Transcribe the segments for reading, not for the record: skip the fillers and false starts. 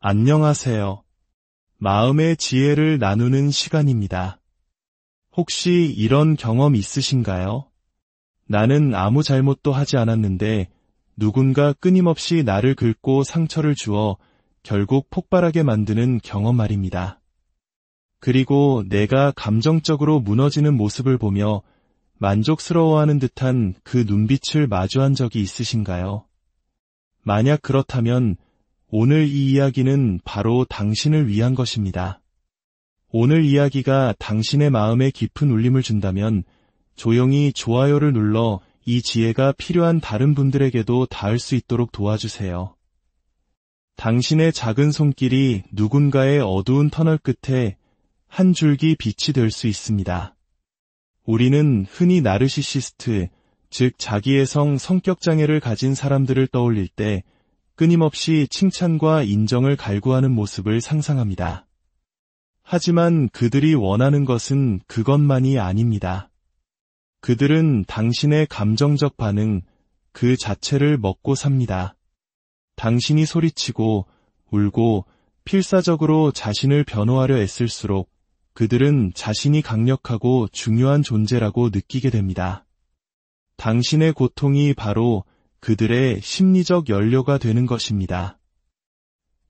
안녕하세요. 마음의 지혜를 나누는 시간입니다. 혹시 이런 경험 있으신가요? 나는 아무 잘못도 하지 않았는데 누군가 끊임없이 나를 긁고 상처를 주어 결국 폭발하게 만드는 경험 말입니다. 그리고 내가 감정적으로 무너지는 모습을 보며 만족스러워하는 듯한 그 눈빛을 마주한 적이 있으신가요? 만약 그렇다면 오늘 이 이야기는 바로 당신을 위한 것입니다. 오늘 이야기가 당신의 마음에 깊은 울림을 준다면 조용히 좋아요를 눌러 이 지혜가 필요한 다른 분들에게도 닿을 수 있도록 도와주세요. 당신의 작은 손길이 누군가의 어두운 터널 끝에 한 줄기 빛이 될 수 있습니다. 우리는 흔히 나르시시스트, 즉 자기애성 성격 장애를 가진 사람들을 떠올릴 때 끊임없이 칭찬과 인정을 갈구하는 모습을 상상합니다. 하지만 그들이 원하는 것은 그것만이 아닙니다. 그들은 당신의 감정적 반응, 그 자체를 먹고 삽니다. 당신이 소리치고 울고 필사적으로 자신을 변호하려 애쓸수록 그들은 자신이 강력하고 중요한 존재라고 느끼게 됩니다. 당신의 고통이 바로 그들의 심리적 연료가 되는 것입니다.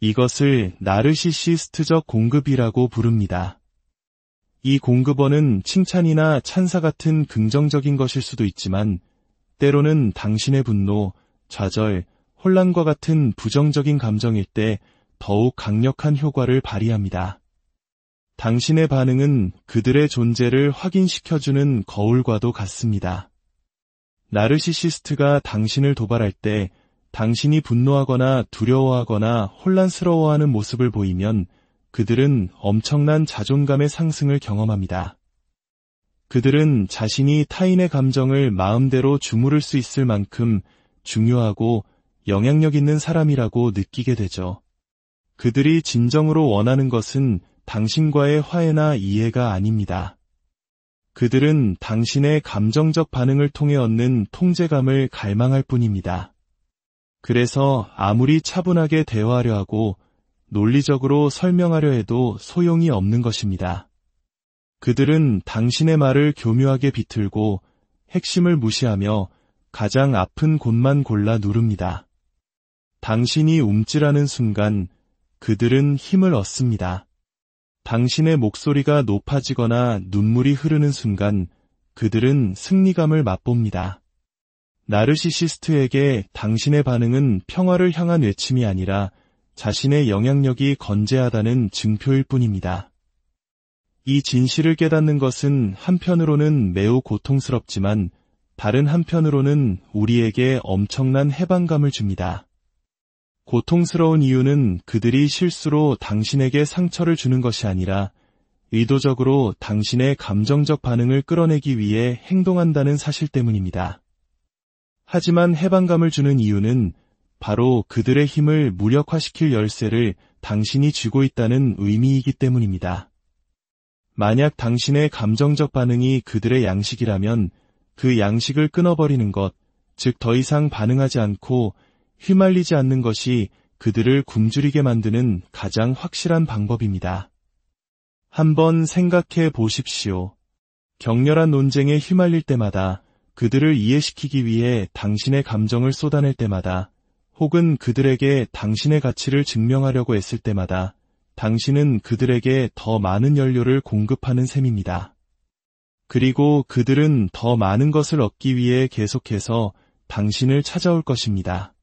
이것을 나르시시스트적 공급이라고 부릅니다. 이 공급원은 칭찬이나 찬사 같은 긍정적인 것일 수도 있지만 때로는 당신의 분노, 좌절, 혼란과 같은 부정적인 감정일 때 더욱 강력한 효과를 발휘합니다. 당신의 반응은 그들의 존재를 확인시켜주는 거울과도 같습니다. 나르시시스트가 당신을 도발할 때 당신이 분노하거나 두려워하거나 혼란스러워하는 모습을 보이면 그들은 엄청난 자존감의 상승을 경험합니다. 그들은 자신이 타인의 감정을 마음대로 주무를 수 있을 만큼 중요하고 영향력 있는 사람이라고 느끼게 되죠. 그들이 진정으로 원하는 것은 당신과의 화해나 이해가 아닙니다. 그들은 당신의 감정적 반응을 통해 얻는 통제감을 갈망할 뿐입니다. 그래서 아무리 차분하게 대화하려 하고 논리적으로 설명하려 해도 소용이 없는 것입니다. 그들은 당신의 말을 교묘하게 비틀고 핵심을 무시하며 가장 아픈 곳만 골라 누릅니다. 당신이 움찔하는 순간 그들은 힘을 얻습니다. 당신의 목소리가 높아지거나 눈물이 흐르는 순간 그들은 승리감을 맛봅니다. 나르시시스트에게 당신의 반응은 평화를 향한 외침이 아니라 자신의 영향력이 건재하다는 증표일 뿐입니다. 이 진실을 깨닫는 것은 한편으로는 매우 고통스럽지만 다른 한편으로는 우리에게 엄청난 해방감을 줍니다. 고통스러운 이유는 그들이 실수로 당신에게 상처를 주는 것이 아니라 의도적으로 당신의 감정적 반응을 끌어내기 위해 행동한다는 사실 때문입니다. 하지만 해방감을 주는 이유는 바로 그들의 힘을 무력화시킬 열쇠를 당신이 쥐고 있다는 의미이기 때문입니다. 만약 당신의 감정적 반응이 그들의 양식이라면 그 양식을 끊어버리는 것, 즉 더 이상 반응하지 않고 휘말리지 않는 것이 그들을 굶주리게 만드는 가장 확실한 방법입니다. 한번 생각해 보십시오. 격렬한 논쟁에 휘말릴 때마다, 그들을 이해시키기 위해 당신의 감정을 쏟아낼 때마다, 혹은 그들에게 당신의 가치를 증명하려고 애쓸 때마다 당신은 그들에게 더 많은 연료를 공급하는 셈입니다. 그리고 그들은 더 많은 것을 얻기 위해 계속해서 당신을 찾아올 것입니다.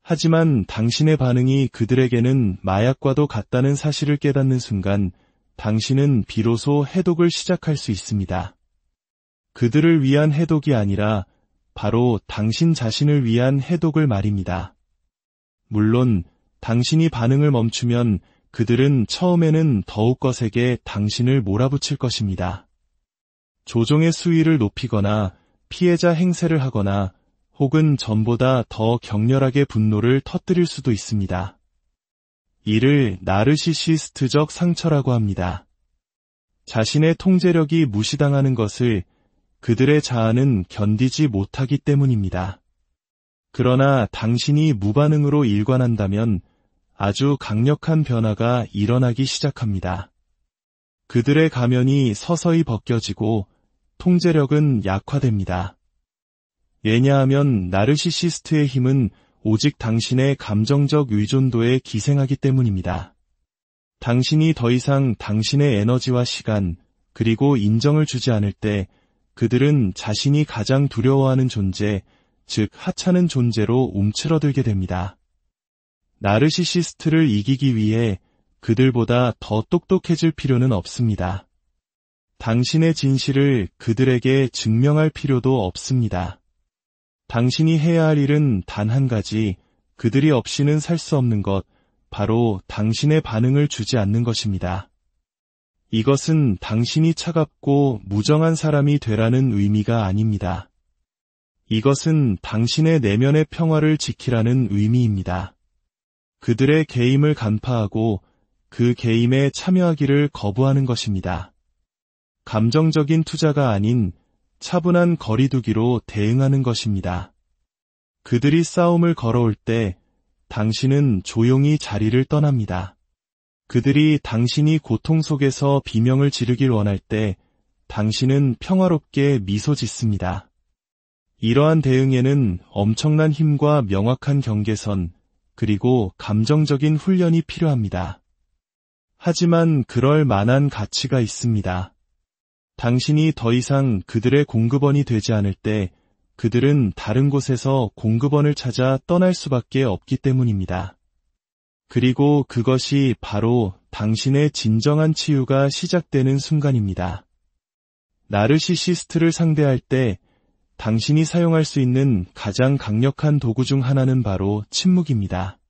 하지만 당신의 반응이 그들에게는 마약과도 같다는 사실을 깨닫는 순간 당신은 비로소 해독을 시작할 수 있습니다. 그들을 위한 해독이 아니라 바로 당신 자신을 위한 해독을 말입니다. 물론 당신이 반응을 멈추면 그들은 처음에는 더욱 거세게 당신을 몰아붙일 것입니다. 조종의 수위를 높이거나 피해자 행세를 하거나 혹은 전보다 더 격렬하게 분노를 터뜨릴 수도 있습니다. 이를 나르시시스트적 상처라고 합니다. 자신의 통제력이 무시당하는 것을 그들의 자아는 견디지 못하기 때문입니다. 그러나 당신이 무반응으로 일관한다면 아주 강력한 변화가 일어나기 시작합니다. 그들의 가면이 서서히 벗겨지고 통제력은 약화됩니다. 왜냐하면 나르시시스트의 힘은 오직 당신의 감정적 의존도에 기생하기 때문입니다. 당신이 더 이상 당신의 에너지와 시간, 그리고 인정을 주지 않을 때 그들은 자신이 가장 두려워하는 존재, 즉 하찮은 존재로 움츠러들게 됩니다. 나르시시스트를 이기기 위해 그들보다 더 똑똑해질 필요는 없습니다. 당신의 진실을 그들에게 증명할 필요도 없습니다. 당신이 해야 할 일은 단 한 가지, 그들이 없이는 살 수 없는 것, 바로 당신의 반응을 주지 않는 것입니다. 이것은 당신이 차갑고 무정한 사람이 되라는 의미가 아닙니다. 이것은 당신의 내면의 평화를 지키라는 의미입니다. 그들의 개임을 간파하고 그 개임에 참여하기를 거부하는 것입니다. 감정적인 투자가 아닌 차분한 거리두기로 대응하는 것입니다. 그들이 싸움을 걸어올 때 당신은 조용히 자리를 떠납니다. 그들이 당신이 고통 속에서 비명을 지르길 원할 때 당신은 평화롭게 미소 짓습니다. 이러한 대응에는 엄청난 힘과 명확한 경계선, 그리고 감정적인 훈련이 필요합니다. 하지만 그럴 만한 가치가 있습니다. 당신이 더 이상 그들의 공급원이 되지 않을 때 그들은 다른 곳에서 공급원을 찾아 떠날 수밖에 없기 때문입니다. 그리고 그것이 바로 당신의 진정한 치유가 시작되는 순간입니다. 나르시시스트를 상대할 때 당신이 사용할 수 있는 가장 강력한 도구 중 하나는 바로 침묵입니다.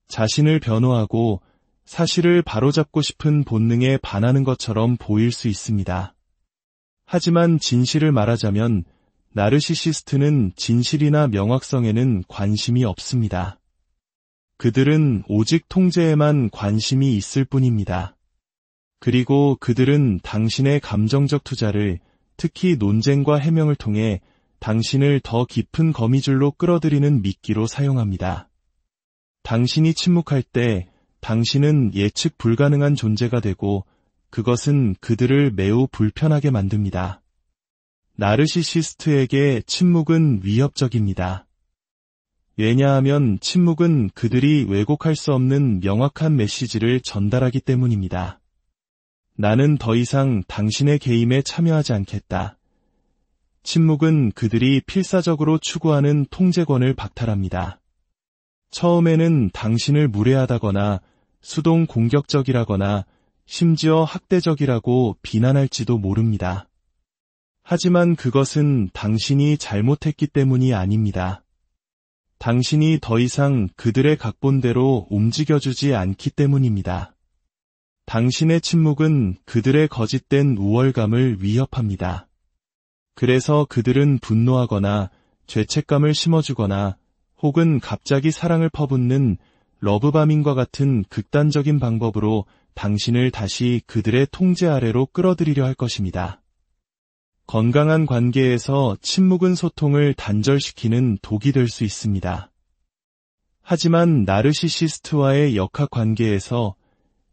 자신을 변호하고 사실을 바로잡고 싶은 본능에 반하는 것처럼 보일 수 있습니다. 하지만 진실을 말하자면 나르시시스트는 진실이나 명확성에는 관심이 없습니다. 그들은 오직 통제에만 관심이 있을 뿐입니다. 그리고 그들은 당신의 감정적 투자를, 특히 논쟁과 해명을 통해 당신을 더 깊은 거미줄로 끌어들이는 미끼로 사용합니다. 당신이 침묵할 때 당신은 예측 불가능한 존재가 되고 그것은 그들을 매우 불편하게 만듭니다. 나르시시스트에게 침묵은 위협적입니다. 왜냐하면 침묵은 그들이 왜곡할 수 없는 명확한 메시지를 전달하기 때문입니다. 나는 더 이상 당신의 게임에 참여하지 않겠다. 침묵은 그들이 필사적으로 추구하는 통제권을 박탈합니다. 처음에는 당신을 무례하다거나 수동 공격적이라거나 심지어 학대적이라고 비난할지도 모릅니다. 하지만 그것은 당신이 잘못했기 때문이 아닙니다. 당신이 더 이상 그들의 각본대로 움직여주지 않기 때문입니다. 당신의 침묵은 그들의 거짓된 우월감을 위협합니다. 그래서 그들은 분노하거나 죄책감을 심어주거나 혹은 갑자기 사랑을 퍼붓는 러브바밍과 같은 극단적인 방법으로 당신을 다시 그들의 통제 아래로 끌어들이려 할 것입니다. 건강한 관계에서 침묵은 소통을 단절시키는 독이 될 수 있습니다. 하지만 나르시시스트와의 역학 관계에서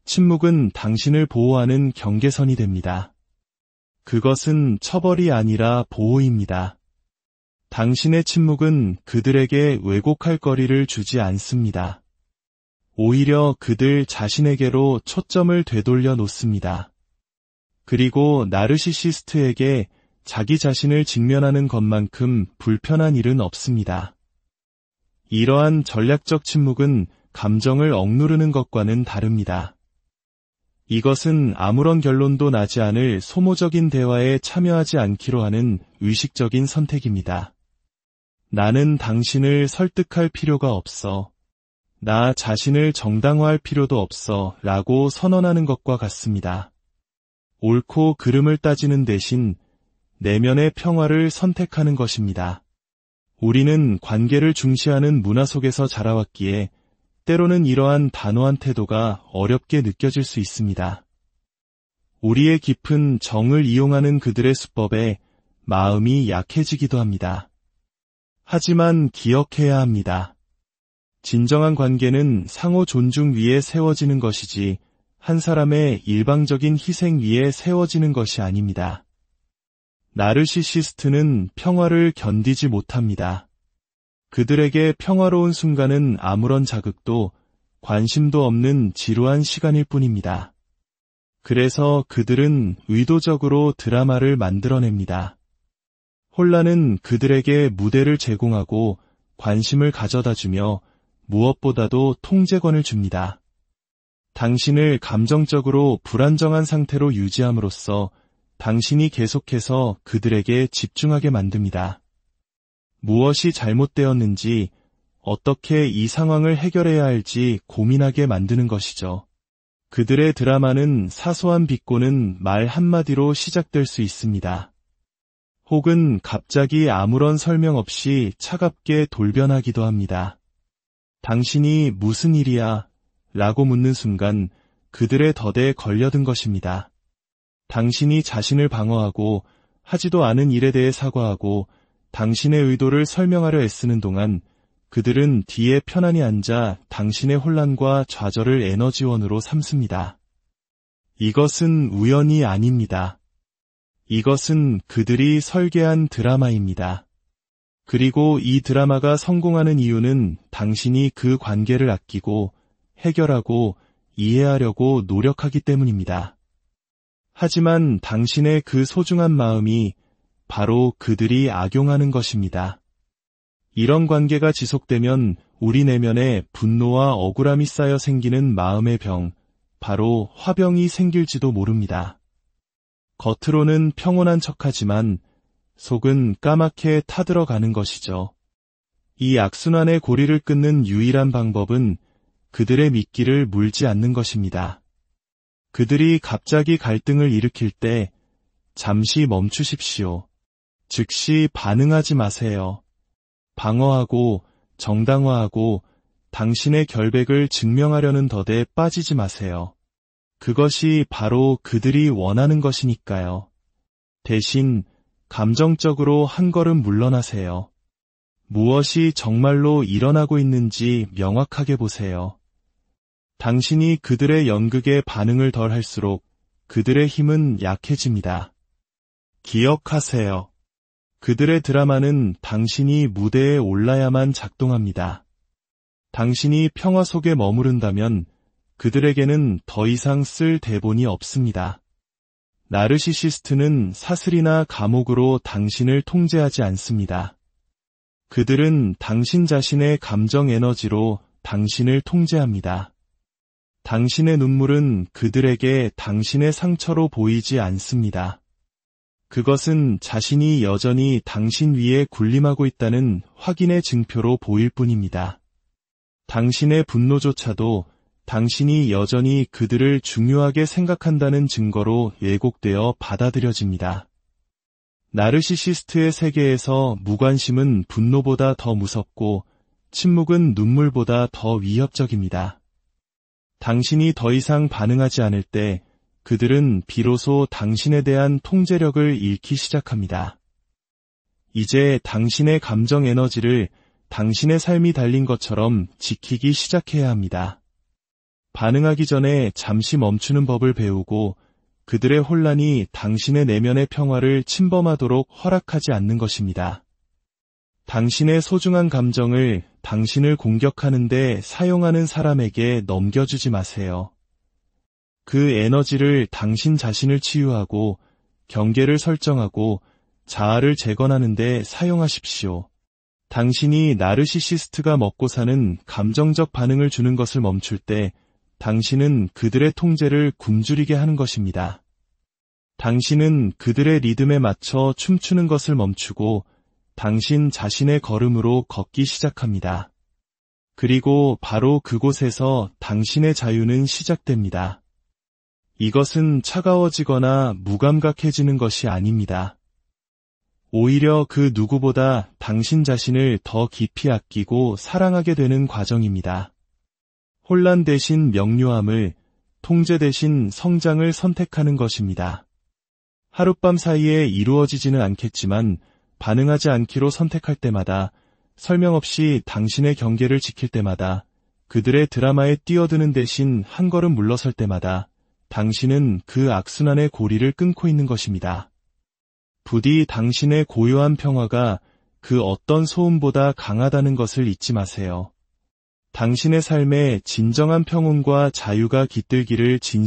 침묵은 당신을 보호하는 경계선이 됩니다. 그것은 처벌이 아니라 보호입니다. 당신의 침묵은 그들에게 왜곡할 거리를 주지 않습니다. 오히려 그들 자신에게로 초점을 되돌려 놓습니다. 그리고 나르시시스트에게 자기 자신을 직면하는 것만큼 불편한 일은 없습니다. 이러한 전략적 침묵은 감정을 억누르는 것과는 다릅니다. 이것은 아무런 결론도 나지 않을 소모적인 대화에 참여하지 않기로 하는 의식적인 선택입니다. 나는 당신을 설득할 필요가 없어. 나 자신을 정당화할 필요도 없어 라고 선언하는 것과 같습니다. 옳고 그름을 따지는 대신 내면의 평화를 선택하는 것입니다. 우리는 관계를 중시하는 문화 속에서 자라왔기에 때로는 이러한 단호한 태도가 어렵게 느껴질 수 있습니다. 우리의 깊은 정을 이용하는 그들의 수법에 마음이 약해지기도 합니다. 하지만 기억해야 합니다. 진정한 관계는 상호 존중 위에 세워지는 것이지 한 사람의 일방적인 희생 위에 세워지는 것이 아닙니다. 나르시시스트는 평화를 견디지 못합니다. 그들에게 평화로운 순간은 아무런 자극도 관심도 없는 지루한 시간일 뿐입니다. 그래서 그들은 의도적으로 드라마를 만들어냅니다. 혼란은 그들에게 무대를 제공하고 관심을 가져다주며 무엇보다도 통제권을 줍니다. 당신을 감정적으로 불안정한 상태로 유지함으로써 당신이 계속해서 그들에게 집중하게 만듭니다. 무엇이 잘못되었는지, 어떻게 이 상황을 해결해야 할지 고민하게 만드는 것이죠. 그들의 드라마는 사소한 비꼬는 말 한마디로 시작될 수 있습니다. 혹은 갑자기 아무런 설명 없이 차갑게 돌변하기도 합니다. 당신이 무슨 일이야? 라고 묻는 순간 그들의 덫에 걸려든 것입니다. 당신이 자신을 방어하고 하지도 않은 일에 대해 사과하고 당신의 의도를 설명하려 애쓰는 동안 그들은 뒤에 편안히 앉아 당신의 혼란과 좌절을 에너지원으로 삼습니다. 이것은 우연이 아닙니다. 이것은 그들이 설계한 드라마입니다. 그리고 이 드라마가 성공하는 이유는 당신이 그 관계를 아끼고 해결하고 이해하려고 노력하기 때문입니다. 하지만 당신의 그 소중한 마음이 바로 그들이 악용하는 것입니다. 이런 관계가 지속되면 우리 내면에 분노와 억울함이 쌓여 생기는 마음의 병, 바로 화병이 생길지도 모릅니다. 겉으로는 평온한 척하지만 속은 까맣게 타들어가는 것이죠. 이 악순환의 고리를 끊는 유일한 방법은 그들의 미끼를 물지 않는 것입니다. 그들이 갑자기 갈등을 일으킬 때 잠시 멈추십시오. 즉시 반응하지 마세요. 방어하고 정당화하고 당신의 결백을 증명하려는 덫에 빠지지 마세요. 그것이 바로 그들이 원하는 것이니까요. 대신 감정적으로 한 걸음 물러나세요. 무엇이 정말로 일어나고 있는지 명확하게 보세요. 당신이 그들의 연극에 반응을 덜 할수록 그들의 힘은 약해집니다. 기억하세요. 그들의 드라마는 당신이 무대에 올라야만 작동합니다. 당신이 평화 속에 머무른다면 그들에게는 더 이상 쓸 대본이 없습니다. 나르시시스트는 사슬이나 감옥으로 당신을 통제하지 않습니다. 그들은 당신 자신의 감정 에너지로 당신을 통제합니다. 당신의 눈물은 그들에게 당신의 상처로 보이지 않습니다. 그것은 자신이 여전히 당신 위에 군림하고 있다는 확인의 증표로 보일 뿐입니다. 당신의 분노조차도 당신이 여전히 그들을 중요하게 생각한다는 증거로 왜곡되어 받아들여집니다. 나르시시스트의 세계에서 무관심은 분노보다 더 무섭고 침묵은 눈물보다 더 위협적입니다. 당신이 더 이상 반응하지 않을 때 그들은 비로소 당신에 대한 통제력을 잃기 시작합니다. 이제 당신의 감정 에너지를 당신의 삶이 달린 것처럼 지키기 시작해야 합니다. 반응하기 전에 잠시 멈추는 법을 배우고 그들의 혼란이 당신의 내면의 평화를 침범하도록 허락하지 않는 것입니다. 당신의 소중한 감정을 당신을 공격하는 데 사용하는 사람에게 넘겨주지 마세요. 그 에너지를 당신 자신을 치유하고 경계를 설정하고 자아를 재건하는 데 사용하십시오. 당신이 나르시시스트가 먹고 사는 감정적 반응을 주는 것을 멈출 때 당신은 그들의 통제를 굶주리게 하는 것입니다. 당신은 그들의 리듬에 맞춰 춤추는 것을 멈추고 당신 자신의 걸음으로 걷기 시작합니다. 그리고 바로 그곳에서 당신의 자유는 시작됩니다. 이것은 차가워지거나 무감각해지는 것이 아닙니다. 오히려 그 누구보다 당신 자신을 더 깊이 아끼고 사랑하게 되는 과정입니다. 혼란 대신 명료함을, 통제 대신 성장을 선택하는 것입니다. 하룻밤 사이에 이루어지지는 않겠지만 반응하지 않기로 선택할 때마다 설명 없이 당신의 경계를 지킬 때마다, 그들의 드라마에 뛰어드는 대신 한 걸음 물러설 때마다 당신은 그 악순환의 고리를 끊고 있는 것입니다. 부디 당신의 고요한 평화가 그 어떤 소음보다 강하다는 것을 잊지 마세요. 당신의 삶에 진정한 평온과 자유가 깃들기를 진심으로